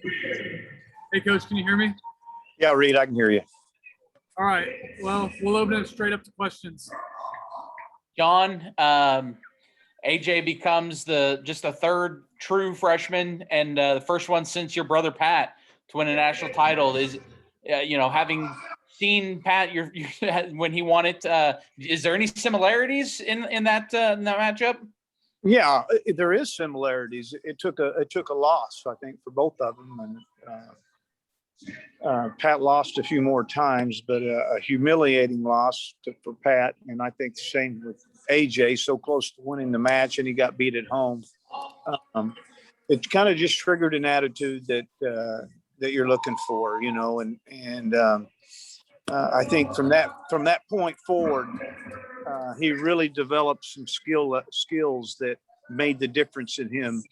Hey, Coach, can you hear me? Yeah, Reed, I can hear you. All right. Well, we'll open it straight up to questions. John, AJ becomes just a third true freshman and the first one since your brother Pat to win a national title. Is having seen Pat when he won it, is there any similarities in that matchup? Yeah, there is similarities. It took a loss, I think, for both of them, and Pat lost a few more times, but a humiliating loss for Pat, and I think the same with AJ. So close to winning the match, and he got beat at home. It kind of just triggered an attitude that you're looking for, and I think from that point forward, he really developed some skills that made the difference in him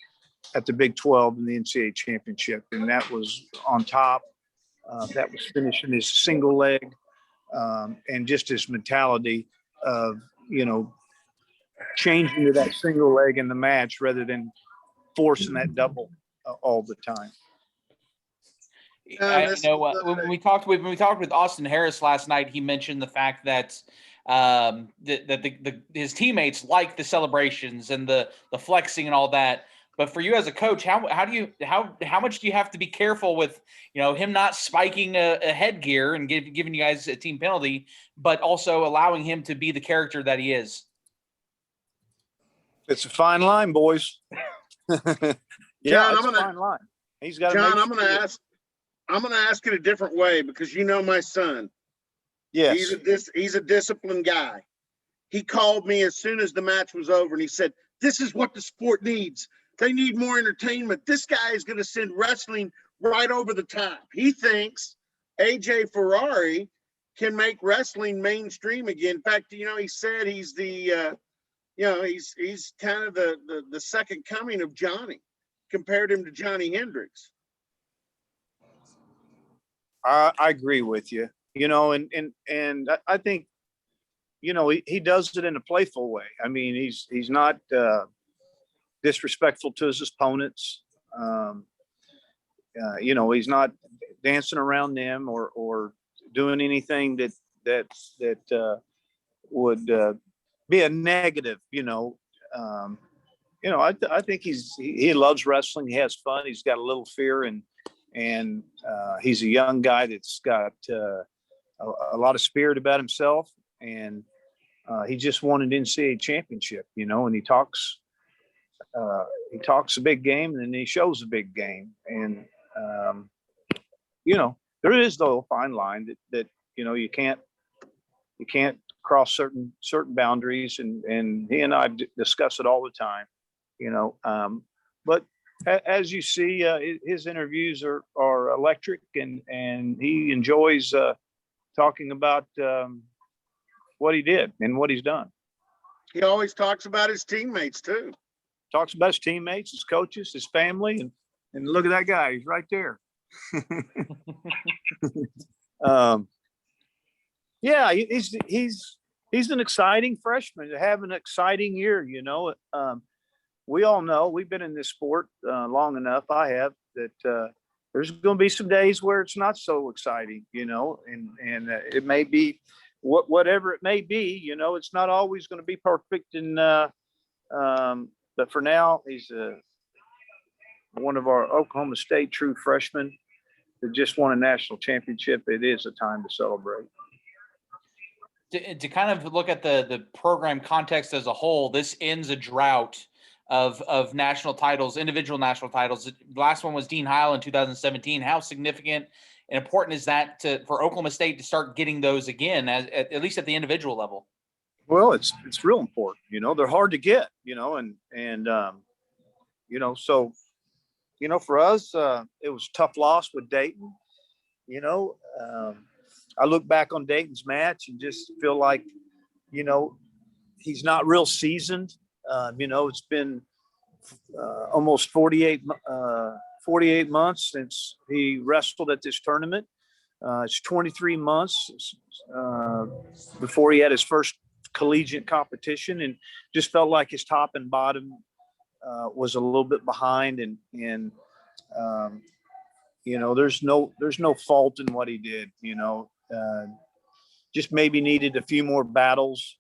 at the Big 12 and the NCAA Championship. And that was on top. That was finishing his single leg, and just his mentality of, changing to that single leg in the match rather than forcing that double all the time. When we talked with Austin Harris last night, he mentioned the fact that his teammates like the celebrations and the flexing and all that. But for you as a coach, how much do you have to be careful with him not spiking a headgear and giving you guys a team penalty, but also allowing him to be the character that he is? It's a fine line, boys. John, it's a fine line. He's got. John, I'm going to ask it a different way because my son. Yes. He's a disciplined guy. He called me as soon as the match was over and he said, "This is what the sport needs. They need more entertainment. This guy is going to send wrestling right over the top." He thinks AJ Ferrari can make wrestling mainstream again. In fact, he said he's the he's kind of the second coming of Johnny. Compared him to Johnny Hendricks. I agree with you. And I think, he does it in a playful way. I mean, he's not disrespectful to his opponents. He's not dancing around them or doing anything that would be a negative. I think he loves wrestling. He has fun. He's got a little fear, and he's a young guy that's got a lot of spirit about himself, and he just won an NCAA championship, and he talks a big game, and then he shows a big game, and there is though a fine line that you can't cross certain boundaries, and he and I discuss it all the time, but as you see, his interviews are electric, and he enjoys talking about what he did and what he's done. He always talks about his teammates too. Talks about his teammates, his coaches, his family, and look at that guy. He's right there. Yeah, he's an exciting freshman to have an exciting year. We all know, we've been in this sport long enough. I have, that there's going to be some days where it's not so exciting, and it may be whatever it may be, it's not always going to be perfect. And but for now, he's one of our Oklahoma State true freshmen that just won a national championship. It is a time to celebrate. To kind of look at the program context as a whole, this ends a drought of national titles, individual national titles. The last one was Dean Heil in 2017. How significant and important is that for Oklahoma State to start getting those again, at least at the individual level? Well, it's real important. They're hard to get. So for us, it was a tough loss with Dayton. I look back on Dayton's match and just feel like, he's not real seasoned. It's been almost 48 months since he wrestled at this tournament. It's 23 months before he had his first collegiate competition, and just felt like his top and bottom was a little bit behind. And there's no fault in what he did. Just maybe needed a few more battles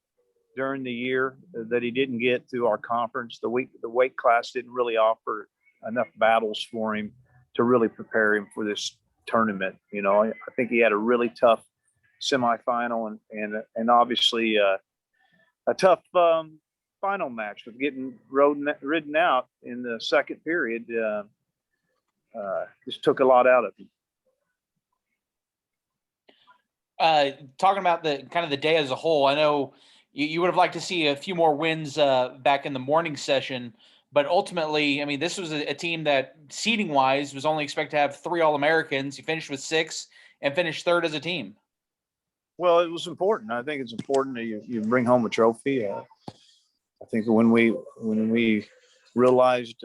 during the year that he didn't get through our conference. The weight class didn't really offer enough battles for him to really prepare him for this tournament. I think he had a really tough semifinal and obviously a tough final match with getting ridden out in the second period. Just took a lot out of him. Talking about the day as a whole, I know you would have liked to see a few more wins back in the morning session, but ultimately, I mean, this was a team that seeding wise was only expected to have 3 All-Americans. You finished with 6 and finished third as a team. Well, it was important. I think it's important that you bring home a trophy. I think when we realized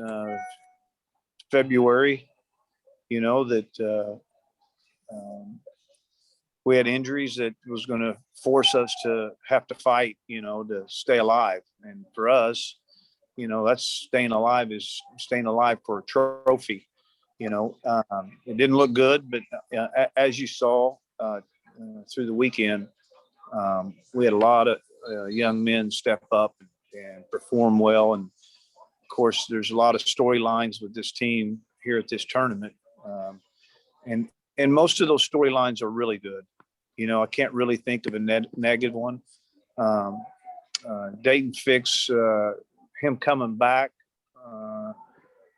February, that we had injuries that was going to force us to have to fight, to stay alive. And for us, that's staying alive for a trophy. It didn't look good, but as you saw through the weekend, we had a lot of young men step up and perform well. And of course, there's a lot of storylines with this team here at this tournament. And most of those storylines are really good. I can't really think of a negative one. Dayton Fix, him coming back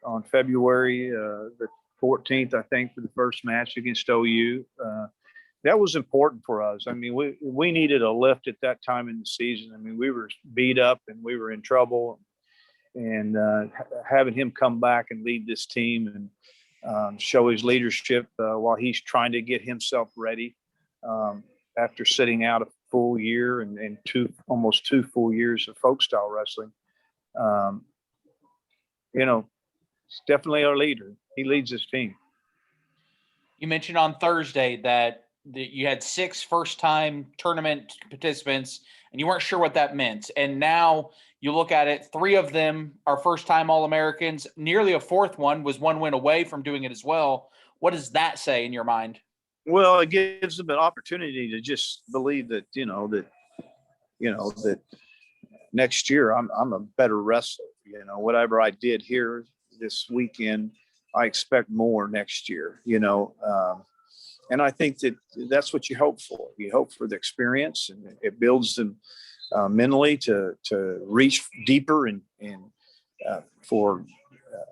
on February the 14th, I think, for the first match against OU. That was important for us. I mean, we needed a lift at that time in the season. I mean, we were beat up and we were in trouble. And having him come back and lead this team and show his leadership while he's trying to get himself ready after sitting out a full year and almost 2 full years of folk style wrestling. It's definitely our leader. He leads this team. You mentioned on Thursday that you had 6 first-time tournament participants, and you weren't sure what that meant. And now you look at it, 3 of them are first-time All-Americans. Nearly a 4th one was 1 win away from doing it as well. What does that say in your mind? Well, it gives them an opportunity to just believe that, that next year I'm a better wrestler. Whatever I did here this weekend, I expect more next year, and I think that's what you hope for. You hope for the experience, and it builds them mentally to reach deeper and for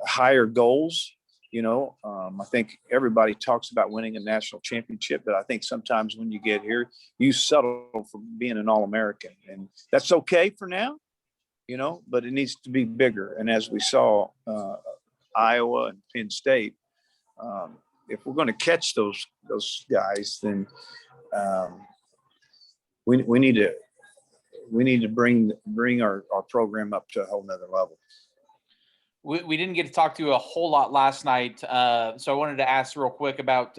higher goals. I think everybody talks about winning a national championship, but I think sometimes when you get here, you settle for being an All-American, and that's okay for now, but it needs to be bigger. And as we saw, Iowa and Penn State, if we're going to catch those guys, then we need to bring our program up to a whole nother level. We didn't get to talk to you a whole lot last night, so I wanted to ask real quick about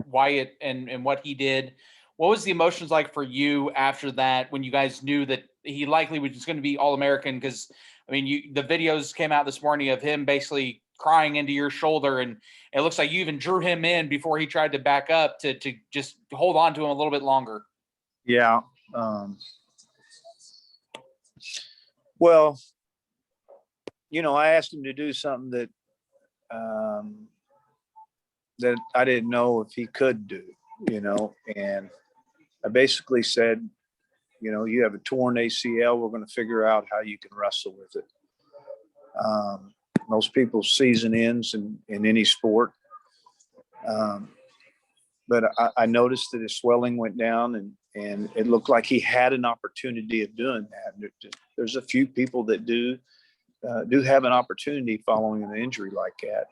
Wyatt and what he did. What was the emotions like for you after that when you guys knew that he likely was just going to be All-American? Because, I mean, the videos came out this morning of him basically crying into your shoulder, and it looks like you even drew him in before he tried to back up to just hold on to him a little bit longer. Yeah. Well, I asked him to do something that that I didn't know if he could do, and I basically said, you have a torn ACL. We're going to figure out how you can wrestle with it. Most people's season ends in any sport. But I noticed that his swelling went down and it looked like he had an opportunity of doing that. There's a few people that do have an opportunity following an injury like that.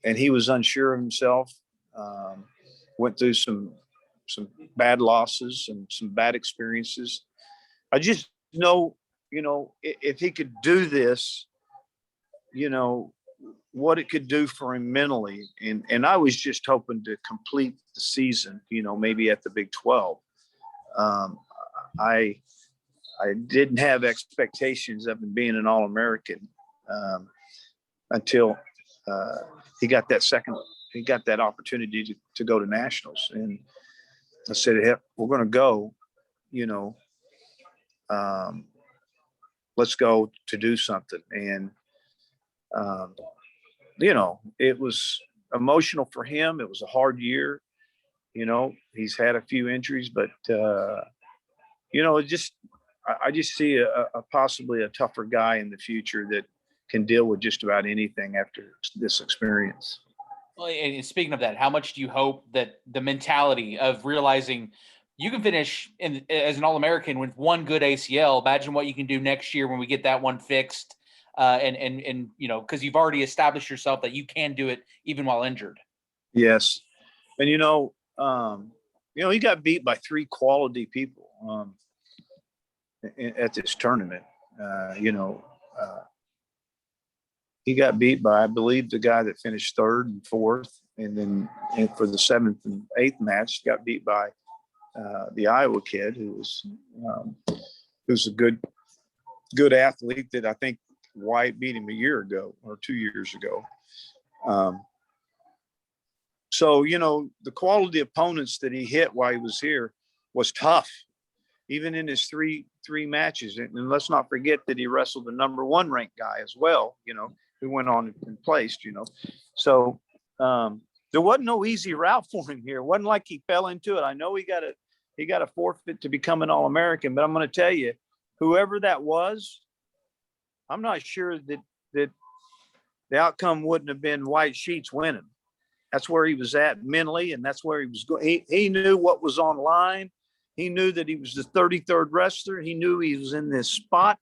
And he was unsure of himself, went through some bad losses and some bad experiences. I just know, if he could do this, what it could do for him mentally. And I was just hoping to complete the season, maybe at the Big 12. I didn't have expectations of him being an All-American until he got that opportunity to go to nationals. And I said, hey, we're going to go, let's go to do something. And, it was emotional for him. It was a hard year. He's had a few injuries, but, I just see a possibly a tougher guy in the future that can deal with just about anything after this experience. Well, and speaking of that, how much do you hope that the mentality of realizing you can finish as an All-American with one good ACL? Imagine what you can do next year when we get that one fixed, and because you've already established yourself that you can do it even while injured. Yes, and he got beat by 3 quality people at this tournament. He got beat by, I believe, the guy that finished 3rd and 4th, and then for the 7th and 8th match, got beat by the Iowa kid who's a good athlete that I think Wyatt beat him a year ago or 2 years ago. So the quality opponents that he hit while he was here was tough, even in his three matches. And let's not forget that he wrestled the number 1 ranked guy as well, who went on and placed, So there wasn't no easy route for him here. It wasn't like he fell into it. I know he got a forfeit to become an All-American, but I'm going to tell you, whoever that was, I'm not sure that the outcome wouldn't have been White Sheets winning. That's where he was at mentally, and that's where he was going. He knew what was on line. He knew that he was the 33rd wrestler. He knew he was in this spot,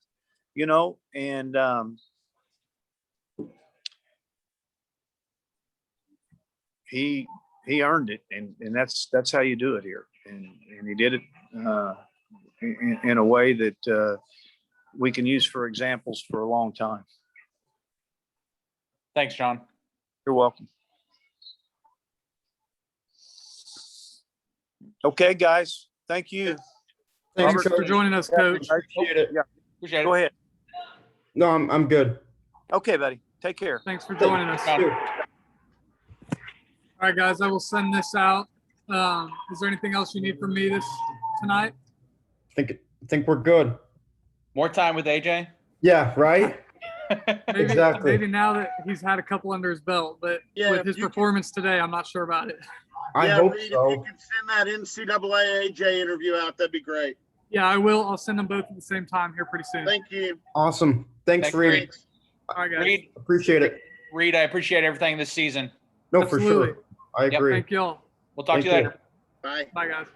and he earned it, and that's how you do it here. And he did it in a way that we can use for examples for a long time. Thanks, John. You're welcome. Okay, guys. Thank you. Thanks for joining us, Coach. I appreciate it. Yeah. Appreciate it. Go ahead. No, I'm good. Okay, buddy. Take care. Thanks for joining us. All right, guys, I will send this out. Is there anything else you need from me tonight? Think we're good. More time with AJ? Yeah, right? Maybe, Exactly. Maybe now that he's had a couple under his belt, but with his performance today, I'm not sure about it. I hope Reed, so. if you can send that NCAA AJ interview out, that'd be great. Yeah, I will. I'll send them both at the same time here pretty soon. Thank you. Awesome. Thanks, Reed. Thanks. All right, guys. Reed, Appreciate it. I appreciate everything this season. No, Absolutely. for sure. I agree. Thank you all. We'll talk to you Thank you. later. Bye. Bye, guys.